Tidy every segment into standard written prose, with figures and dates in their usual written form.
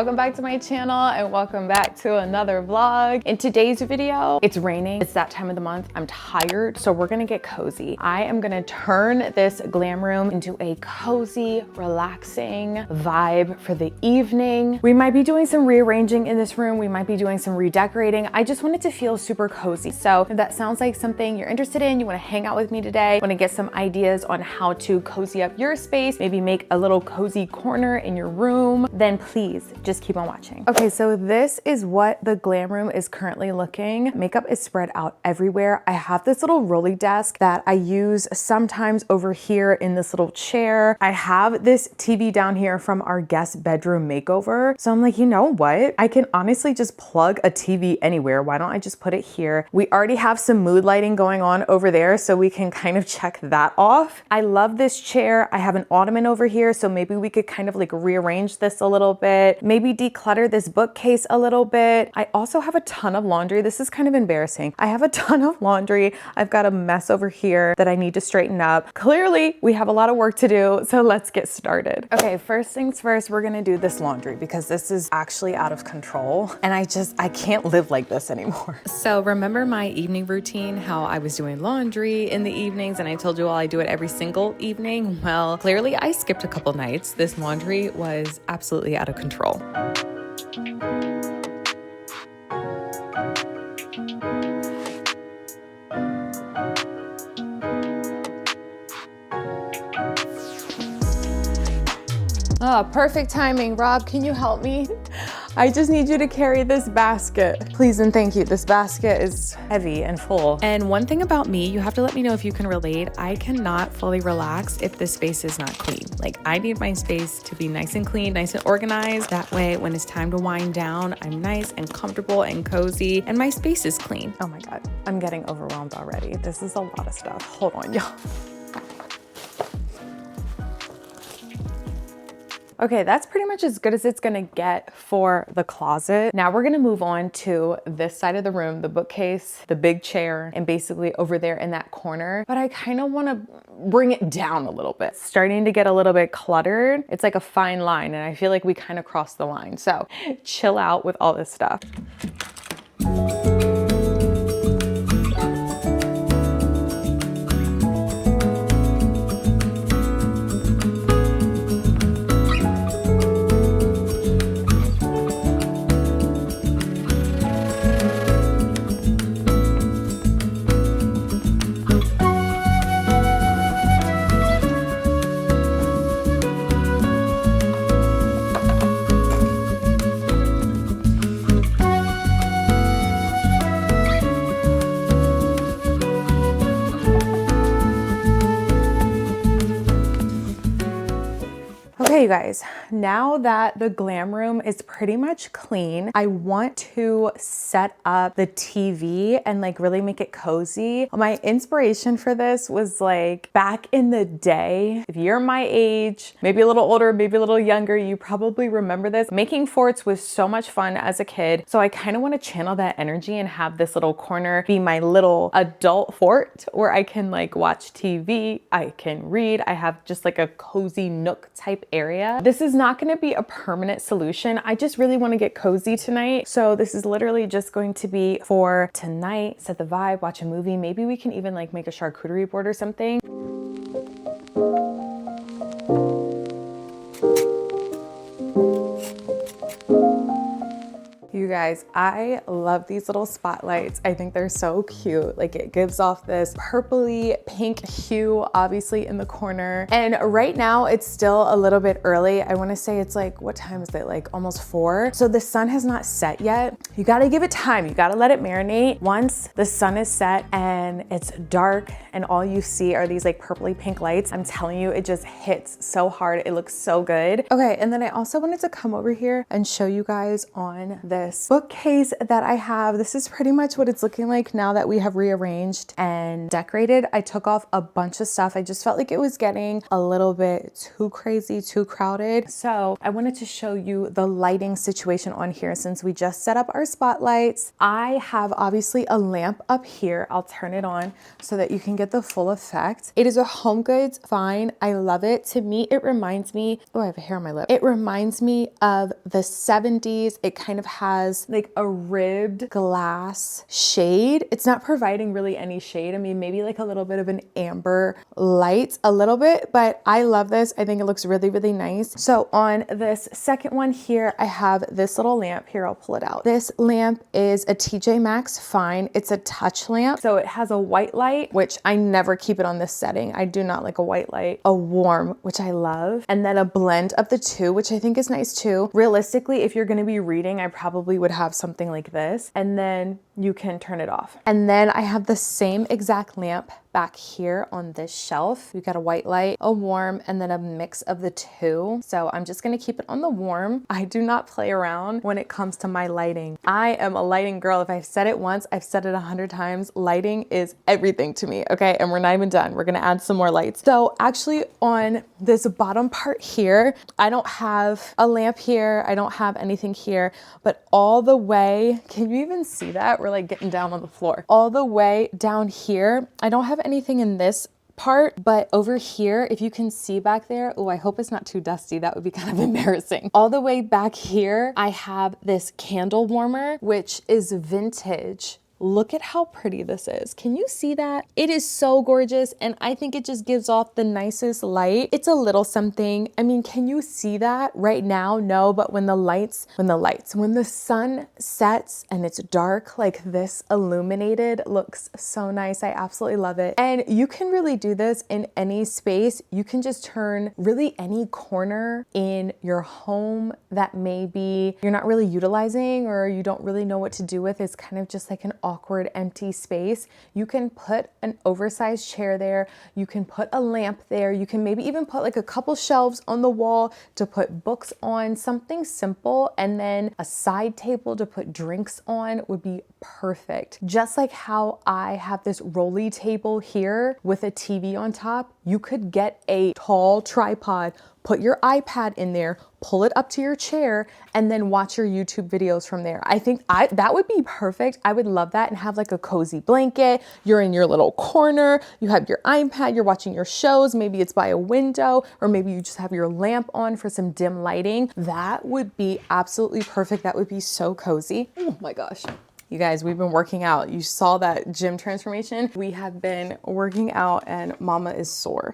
welcome back to my channel and welcome back to another vlog. In today's video, it's raining. It's that time of the month. I'm tired, so we're gonna get cozy. I am gonna turn this glam room into a cozy, relaxing vibe for the evening. We might be doing some rearranging in this room. We might be doing some redecorating. I just want it to feel super cozy. So if that sounds like something you're interested in, you wanna hang out with me today, wanna get some ideas on how to cozy up your space, maybe make a little cozy corner in your room, then please just keep on watching. Okay, so this is what the glam room is currently looking. Makeup is spread out everywhere. I have this little rolly desk that I use sometimes over here in this little chair. I have this TV down here from our guest bedroom makeover. So I'm like, you know what? I can honestly just plug a TV anywhere. Why don't I just put it here? We already have some mood lighting going on over there, so we can kind of check that off. I love this chair. I have an ottoman over here, so maybe we could kind of like rearrange this a little bit, maybe declutter this bookcase a little bit. I also have a ton of laundry. This is kind of embarrassing. I have a ton of laundry. I've got a mess over here that I need to straighten up. Clearly, we have a lot of work to do, so let's get started. Okay, first things first, we're gonna do this laundry because this is actually out of control and I can't live like this anymore. So remember my evening routine, how I was doing laundry in the evenings and I told you all I do it every single evening? Well, clearly I skipped a couple nights. This laundry was absolutely out of control. Oh, perfect timing. Rob, can you help me? I just need you to carry this basket. Please and thank you. This basket is heavy and full. And one thing about me, you have to let me know if you can relate. I cannot fully relax if the space is not clean. Like, I need my space to be nice and clean, nice and organized. That way, when it's time to wind down, I'm nice and comfortable and cozy and my space is clean. Oh my God, I'm getting overwhelmed already. This is a lot of stuff. Hold on, y'all. Okay, that's pretty much as good as it's gonna get for the closet. Now we're gonna move on to this side of the room, the bookcase, the big chair, and basically over there in that corner. But I kind of wanna bring it down a little bit. It's starting to get a little bit cluttered. It's like a fine line and I feel like we kind of crossed the line. So chill out with all this stuff. Okay, you guys, now that the glam room is pretty much clean, I want to set up the TV and like really make it cozy. My inspiration for this was like back in the day, if you're my age, maybe a little older, maybe a little younger, you probably remember this. Making forts was so much fun as a kid. So I kind of want to channel that energy and have this little corner be my little adult fort where I can like watch TV, I can read, I have just like a cozy nook type area. This is not going to be a permanent solution. I just really want to get cozy tonight. So this is literally just going to be for tonight, set the vibe, watch a movie. Maybe we can even like make a charcuterie board or something. You guys, I love these little spotlights. I think they're so cute. Like, it gives off this purpley pink hue, obviously in the corner. And right now it's still a little bit early. I wanna say it's like, what time is it? Like almost 4. So the sun has not set yet. You gotta give it time. You gotta let it marinate. Once the sun is set and it's dark and all you see are these like purpley pink lights, I'm telling you, it just hits so hard. It looks so good. Okay, and then I also wanted to come over here and show you guys on this this bookcase that I have. This is pretty much what it's looking like now that we have rearranged and decorated. I took off a bunch of stuff. I just felt like it was getting a little bit too crazy, too crowded. So I wanted to show you the lighting situation on here since we just set up our spotlights. I have obviously a lamp up here. I'll turn it on so that you can get the full effect. It is a HomeGoods find. I love it. To me, it reminds me, oh, I have a hair on my lip. It reminds me of the 70s. It kind of has like a ribbed glass shade. It's not providing really any shade. I mean, maybe like a little bit of an amber light, a little bit, but I love this. I think it looks really, really nice. So on this second one here, I have this little lamp here. I'll pull it out. This lamp is a TJ Maxx find. It's a touch lamp. So it has a white light, which I never keep it on this setting. I do not like a white light, a warm, which I love, and then a blend of the two, which I think is nice too. Realistically, if you're going to be reading, I probably would have something like this, and then you can turn it off. And then I have the same exact lamp back here on this shelf. We've got a white light, a warm, and then a mix of the two. So I'm just gonna keep it on the warm. I do not play around when it comes to my lighting. I am a lighting girl. If I've said it once, I've said it 100 times. Lighting is everything to me, okay? And we're not even done. We're gonna add some more lights. So actually on this bottom part here, I don't have a lamp here. I don't have anything here, but all the way, can you even see that? We're like getting down on the floor. All the way down here, I don't have anything in this part, but over here, if you can see back there, oh, I hope it's not too dusty. That would be kind of embarrassing. All the way back here, I have this candle warmer, which is vintage. Look at how pretty this is. Can you see that? It is so gorgeous, and I think it just gives off the nicest light. It's a little something. I mean, can you see that right now? No, but when the sun sets and it's dark like this, illuminated, looks so nice. I absolutely love it. And you can really do this in any space. You can just turn really any corner in your home that maybe you're not really utilizing or you don't really know what to do with. It's kind of just like an awkward empty space. You can put an oversized chair there. You can put a lamp there. You can maybe even put like a couple shelves on the wall to put books on, something simple, and then a side table to put drinks on would be perfect. Just like how I have this rolly table here with a TV on top, you could get a tall tripod, put your iPad in there, pull it up to your chair, and then watch your YouTube videos from there. I think that would be perfect. I would love that, and have like a cozy blanket. You're in your little corner, you have your iPad, you're watching your shows, maybe it's by a window, or maybe you just have your lamp on for some dim lighting. That would be absolutely perfect. That would be so cozy. Oh my gosh. You guys, we've been working out. You saw that gym transformation. We have been working out and mama is sore.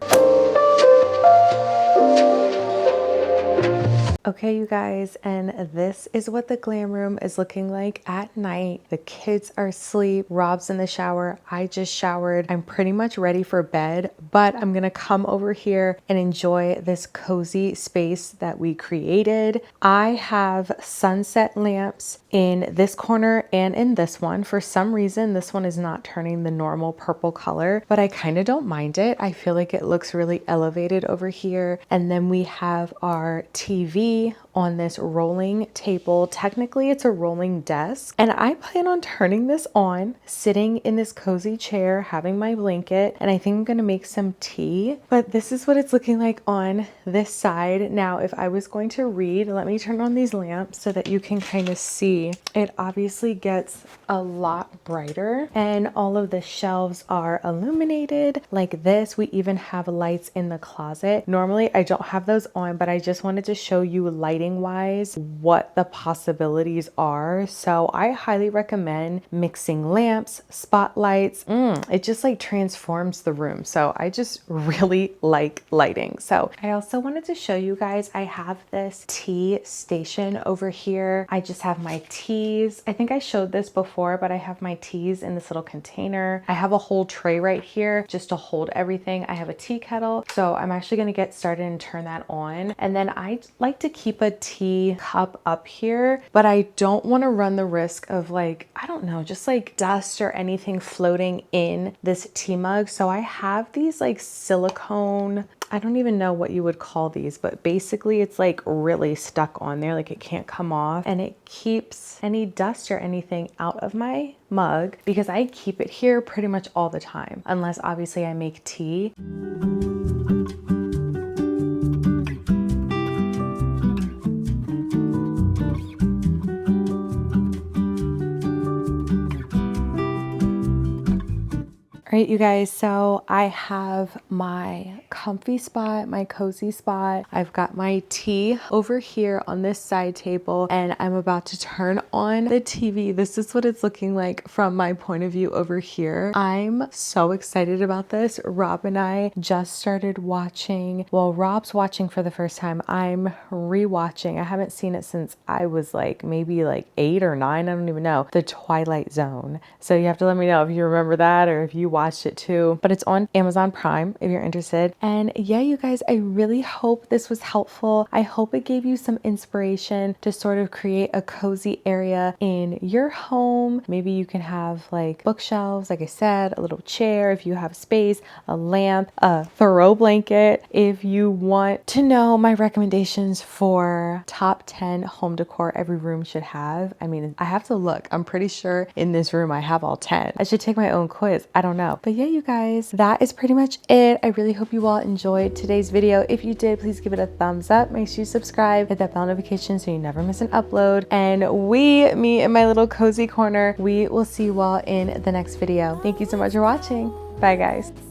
Okay, you guys, and this is what the glam room is looking like at night. The kids are asleep, Rob's in the shower, I just showered. I'm pretty much ready for bed, but I'm gonna come over here and enjoy this cozy space that we created. I have sunset lamps in this corner and in this one. For some reason, this one is not turning the normal purple color, but I kind of don't mind it. I feel like it looks really elevated over here. And then we have our TV on this rolling table. Technically, it's a rolling desk, and I plan on turning this on, sitting in this cozy chair, having my blanket, and I think I'm gonna make some tea. But this is what it's looking like on this side. Now, if I was going to read, let me turn on these lamps so that you can kind of see. It obviously gets a lot brighter, and all of the shelves are illuminated like this. We even have lights in the closet. Normally, I don't have those on, but I just wanted to show you lighting wise what the possibilities are. So I highly recommend mixing lamps, spotlights. It just like transforms the room. So I just really like lighting. So I also wanted to show you guys, I have this tea station over here. I just have my teas. I think I showed this before, but I have my teas in this little container. I have a whole tray right here just to hold everything. I have a tea kettle. So I'm actually going to get started and turn that on. And then I like to keep a tea cup up here, but I don't want to run the risk of like, I don't know, just like dust or anything floating in this tea mug. So I have these like silicone, I don't even know what you would call these, but basically it's like really stuck on there, like it can't come off, and it keeps any dust or anything out of my mug because I keep it here pretty much all the time, unless obviously I make tea. All right, you guys, so I have my comfy spot, my cozy spot. I've got my tea over here on this side table, and I'm about to turn on the TV. This is what it's looking like from my point of view over here. I'm so excited about this. Rob and I just started watching, well, Rob's watching for the first time. I'm rewatching. I haven't seen it since I was like maybe like 8 or 9, I don't even know, The Twilight Zone. So you have to let me know if you remember that or if you watched it too, but it's on Amazon Prime if you're interested. And yeah, you guys, I really hope this was helpful. I hope it gave you some inspiration to sort of create a cozy area in your home. Maybe you can have like bookshelves, like I said, a little chair if you have space, a lamp, a throw blanket. If you want to know my recommendations for top 10 home decor every room should have, I mean, I have to look. I'm pretty sure in this room I have all 10. I should take my own quiz. I don't know. But yeah, you guys, that is pretty much it. I really hope you all enjoyed today's video. If you did, please give it a thumbs up. Make sure you subscribe, hit that bell notification so you never miss an upload. And me in my little cozy corner, we will see you all in the next video. Thank you so much for watching. Bye, guys.